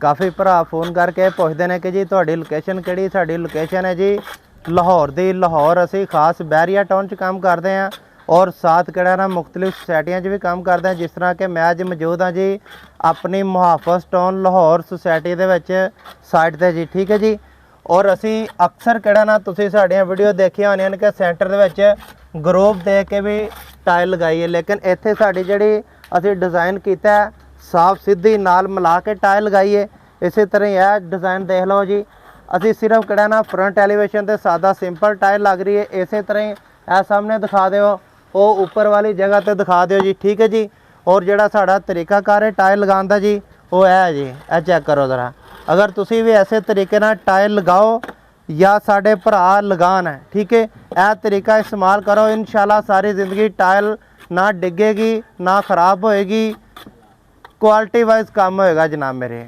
ਕਾਫੀ ਭਰਾ ਫੋਨ ਕਰਕੇ ਪੁੱਛਦੇ ਨੇ ਕਿ ਜੀ ਤੁਹਾਡੀ ਲੋਕੇਸ਼ਨ ਕਿਹੜੀ। ਸਾਡੀ ਲੋਕੇਸ਼ਨ ਹੈ ਜੀ ਲਾਹੌਰ ਦੀ। ਲਾਹੌਰ ਅਸੀਂ ਖਾਸ ਬਹਿਰੀਆ ਟਾਊਨ 'ਚ ਕੰਮ ਕਰਦੇ ਹਾਂ ਔਰ ਸਾथ ਕਿਹੜਾ ਨਾ ਮੁਖਤਲਿਫ ਸੁਸਾਇਟੀਆਂ 'ਚ ਵੀ ਕੰਮ ਕਰਦੇ ਹਾਂ। ਜਿਸ ਤਰ੍ਹਾਂ ਕਿ ਮੈਂ ਅੱਜ ਮੌਜੂਦ ਹਾਂ ਜੀ ਆਪਣੀ ਮੁਹਾਫਜ਼ ਟਾਊਨ ਲਾਹੌਰ ਸੁਸਾਇਟੀ ਦੇ ਵਿੱਚ ਸਾਈਡ 'ਤੇ ਜੀ, ਠੀਕ ਹੈ ਜੀ। ਔਰ ਅਸੀਂ ਅਕਸਰ ਕਿਹੜਾ ਨਾ ਤੁਸੀਂ ਸਾਡੀਆਂ ਵੀਡੀਓ ਦੇਖੀਆਂ ਹੋਣੀਆਂ ਨੇ ਕਿ ਸੈਂਟਰ ਦੇ ਵਿੱਚ ਗਰੋਵ ਦੇ ਕੇ ਵੀ ਟਾਇਲ ਲਗਾਈ ਹੈ, ਲੇਕਿਨ ਇੱਥੇ ਸਾਡੀ ਜਿਹੜੀ ਅਸੀਂ ਡਿਜ਼ਾਈਨ ਕੀਤਾ ਸਾਫ ਸਿੱਧੀ ਨਾਲ ਮਿਲਾ ਕੇ ਟਾਇਲ ਲਗਾਈ ਹੈ। ਇਸੇ ਤਰ੍ਹਾਂ ਹੀ ਇਹ ਡਿਜ਼ਾਈਨ ਦੇਖ ਲਓ ਜੀ, ਅਸੀਂ ਸਿਰਫ ਕਿਹੜਾ ਨਾ ਫਰੰਟ ਐਲੀਵੇਸ਼ਨ ਤੇ ਸਾਦਾ ਸਿੰਪਲ ਟਾਇਲ ਲੱਗ ਰਹੀ ਹੈ। ਇਸੇ ਤਰ੍ਹਾਂ ਹੀ ਇਹ ਸਾਹਮਣੇ ਦਿਖਾ ਦਿਓ, ਉਹ ਉੱਪਰ ਵਾਲੀ ਜਗ੍ਹਾ ਤੇ ਦਿਖਾ ਦਿਓ ਜੀ, ਠੀਕ ਹੈ ਜੀ। ਔਰ ਜਿਹੜਾ ਸਾਡਾ ਤਰੀਕਾਕਾਰ ਹੈ ਟਾਇਲ ਲਗਾਉਣ ਦਾ ਜੀ ਉਹ ਹੈ ਜੀ, ਇਹ ਚੈੱਕ ਕਰੋ ਜ਼ਰਾ। ਅਗਰ ਤੁਸੀਂ ਵੀ ਐਸੇ ਤਰੀਕੇ ਨਾਲ ਟਾਇਲ ਲਗਾਓ ਜਾਂ ਸਾਡੇ ਭਰਾ ਲਗਾਉਣ ਹੈ, ਠੀਕ ਹੈ, ਇਹ ਤਰੀਕਾ ਇਸਤੇਮਾਲ ਕਰੋ। ਇਨਸ਼ਾਅੱਲਾ ਸਾਰੀ ਜ਼ਿੰਦਗੀ ਟਾਇਲ ਨਾ ਡਿੱਗੇਗੀ ਨਾ ख़राब होएगी, क्वालिटी वाइज काम होएगा जनाब मेरे।